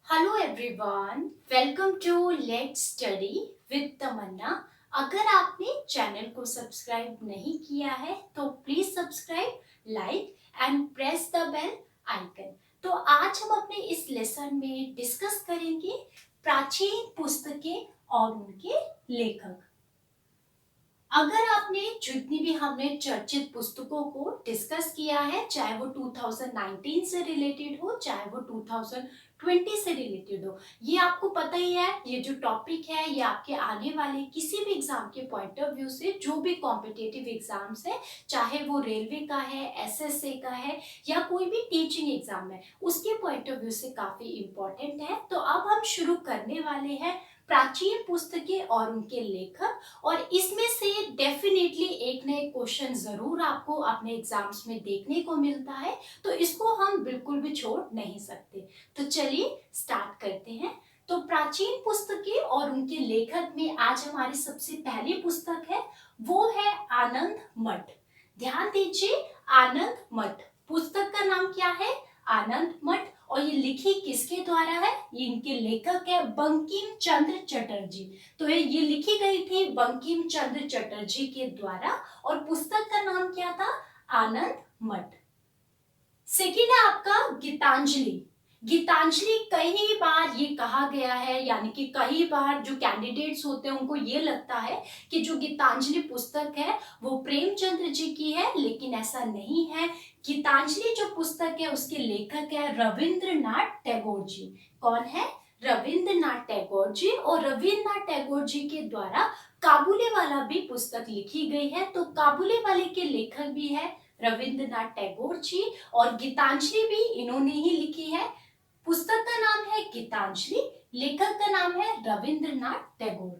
Hello everyone, welcome to let's study with Tamanna. अगर आपने channel को सब्सक्राइब नहीं किया है तो please subscribe, like and press the bell icon. तो आज हम अपने इस लेसन में डिस्कस करेंगे प्राचीन पुस्तकें और उनके लेखक। अगर आपने जितनी भी हमने चर्चित पुस्तकों को डिस्कस किया है, चाहे वो 2019 से रिलेटेड हो, चाहे वो 2020 से रिलेटेड हो, ये आपको पता ही है। ये जो टॉपिक है ये आपके आने वाले किसी भी एग्जाम के पॉइंट ऑफ व्यू से, जो भी कॉम्पिटेटिव एग्जाम्स है, चाहे वो रेलवे का है, एसएससी का है या कोई भी टीचिंग एग्जाम है, उसके पॉइंट ऑफ व्यू से काफी इंपॉर्टेंट है। तो अब हम शुरू करने वाले हैं प्राचीन पुस्तकें और उनके लेखक। और इसमें से डेफिनेटली एक ना एक क्वेश्चन जरूर आपको अपने एग्जाम्स में देखने को मिलता है, तो इसको हम बिल्कुल भी छोड़ नहीं सकते। तो चलिए स्टार्ट करते हैं। तो प्राचीन पुस्तकें और उनके लेखक में आज हमारी सबसे पहली पुस्तक है, वो है आनंद मठ। ध्यान दीजिए, आनंद मठ पुस्तक का नाम क्या है? आनंद मठ। और ये लिखी किसके द्वारा है? ये इनके लेखक है बंकिम चंद्र चटर्जी। तो ये लिखी गई थी बंकिम चंद्र चटर्जी के द्वारा और पुस्तक का नाम क्या था? आनंद मठ। सेकेंड है आपका गीतांजलि। गीतांजलि कई बार ये कहा गया है, यानी कि कई बार जो कैंडिडेट्स होते हैं उनको ये लगता है कि जो गीतांजलि पुस्तक है वो प्रेमचंद्र जी की है, लेकिन ऐसा नहीं है। गीतांजलि जो पुस्तक है उसके लेखक है रविंद्रनाथ टैगोर जी। कौन है? रविंद्रनाथ टैगोर जी। और रविंद्रनाथ टैगोर जी के द्वारा काबुली वाला भी पुस्तक लिखी गई है। तो काबुली वाले के लेखक भी है रविंद्रनाथ टैगोर जी, और गीतांजलि भी इन्होंने ही लिखी है। पुस्तक का नाम है गीतांजलि, लेखक का नाम है रविंद्रनाथ टैगोर।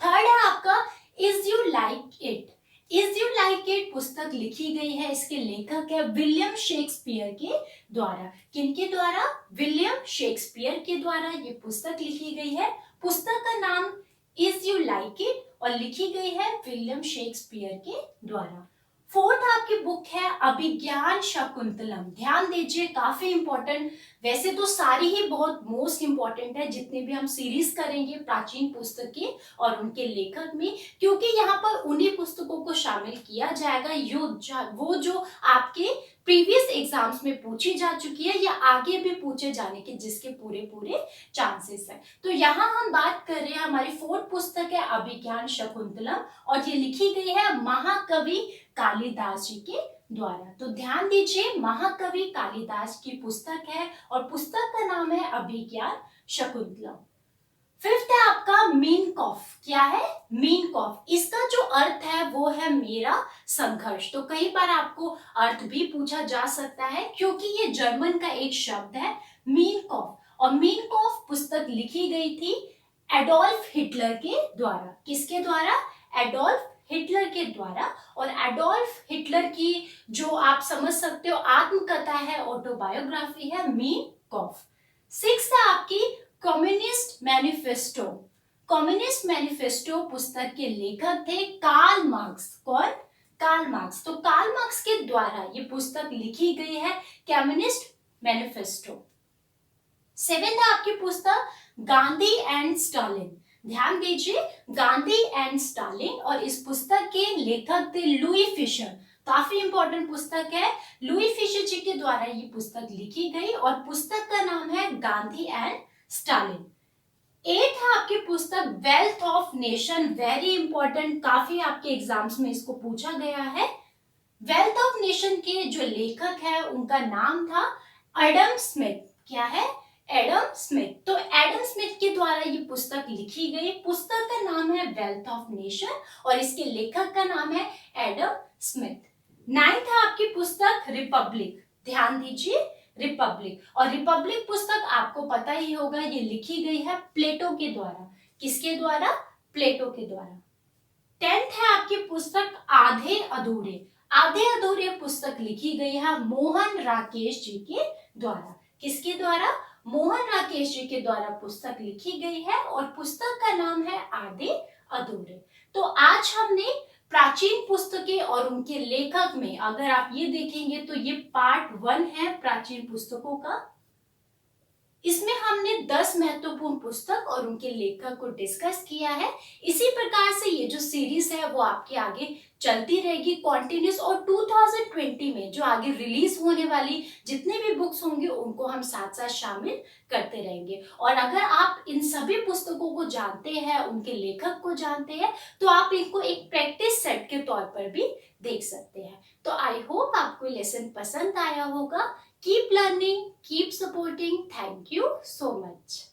थर्ड है आपका is you like it. Is you like it पुस्तक लिखी गई है, इसके लेखक है विलियम शेक्सपियर के द्वारा। किनके द्वारा? विलियम शेक्सपियर के द्वारा ये पुस्तक लिखी गई है। पुस्तक का नाम इज यू लाइक इट और लिखी गई है विलियम शेक्सपियर के द्वारा। फोर्थ आपकी बुक है अभिज्ञान शकुंतलम। ध्यान दीजिए, काफी इंपॉर्टेंट। वैसे तो सारी ही बहुत मोस्ट इंपॉर्टेंट है जितने भी हम सीरीज करेंगे प्राचीन पुस्तकें और उनके लेखक में, क्योंकि यहाँ पर उन्हीं पुस्तकों को शामिल किया जाएगा वो जो आपके प्रीवियस एग्जाम्स में पूछी जा चुकी है या आगे भी पूछे जाने के जिसके पूरे पूरे चांसेस है। तो यहाँ हम बात कर रहे हैं, हमारी फोर्थ पुस्तक है अभिज्ञान शकुंतलम और ये लिखी गई है महाकवि कालिदास जी के द्वारा। तो ध्यान दीजिए, महाकवि कालिदास की पुस्तक है और पुस्तक का नाम है अभिज्ञान शकुंतलम। फिफ्थ है आपका मीन कॉफ। क्या है? मीन कॉफ। इसका जो अर्थ है वो है मेरा संघर्ष। तो कई बार आपको अर्थ भी पूछा जा सकता है, क्योंकि ये जर्मन का एक शब्द है मीन कॉफ। और मीन कॉफ पुस्तक लिखी गई थी एडोल्फ हिटलर के द्वारा। किसके द्वारा? एडोल्फ हिटलर के द्वारा। और एडोल्फ हिटलर की जो आप समझ सकते हो आत्मकथा है, ऑटोबायोग्राफी है मीन कॉफ। सिक्स है आपकी कम्युनिस्ट मैनिफेस्टो। कम्युनिस्ट मैनिफेस्टो पुस्तक के लेखक थे कार्ल मार्क्स। कौन? Karl Marx. तो कार्ल मार्क्स के द्वारा ये पुस्तक लिखी गई है कम्युनिस्ट मैनिफेस्टो। सेवेंथ है आपकी पुस्तक गांधी एंड स्टालिन। ध्यान दीजिए, गांधी एंड स्टालिन, और इस पुस्तक के लेखक थे लुई फिशर। काफी इंपॉर्टेंट पुस्तक है। लुई फिशर जी के द्वारा ये पुस्तक लिखी गई और पुस्तक का नाम है गांधी एंड स्टालिन। एट है आपकी पुस्तक wealth of nation. Very important, काफी आपके एग्जाम्स में इसको पूछा गया है। वेल्थ ऑफ नेशन के जो लेखक है उनका नाम था एडम स्मिथ। क्या है? Adam Smith. तो एडम स्मिथ के द्वारा ये पुस्तक लिखी गई। पुस्तक का नाम है वेल्थ ऑफ नेशन और इसके लेखक का नाम है एडम स्मिथ। नाइन्थ है आपकी पुस्तक रिपब्लिक। ध्यान दीजिए, रिपब्लिक। और रिपब्लिक पुस्तक आपको पता ही होगा, ये लिखी गई है प्लेटो के द्वारा। किसके द्वारा? प्लेटो के द्वारा। टेंथ है आपकी पुस्तक आधे अधूरे। आधे अधूरे पुस्तक लिखी गई है मोहन राकेश जी के द्वारा। किसके द्वारा? मोहन राकेश जी के द्वारा पुस्तक लिखी गई है और पुस्तक का नाम है आधे अधूरे। तो आज हमने प्राचीन पुस्तकें और उनके लेखक में, अगर आप ये देखेंगे तो ये पार्ट 1 है प्राचीन पुस्तकों का। इसमें हमने 10 महत्वपूर्ण पुस्तक और उनके लेखक को डिस्कस किया है। इसी प्रकार से ये जो सीरीज है वो आपके आगे चलती रहेगी कॉन्टिन्यूस, और 2020 में जो आगे रिलीज होने वाली जितने भी बुक्स होंगे उनको हम साथ साथ शामिल करते रहेंगे। और अगर आप इन सभी पुस्तकों को जानते हैं, उनके लेखक को जानते हैं, तो आप इनको एक प्रैक्टिस सेट के तौर पर भी देख सकते हैं। तो आई होप आपको लेसन पसंद आया होगा। Keep learning, keep supporting. Thank you so much.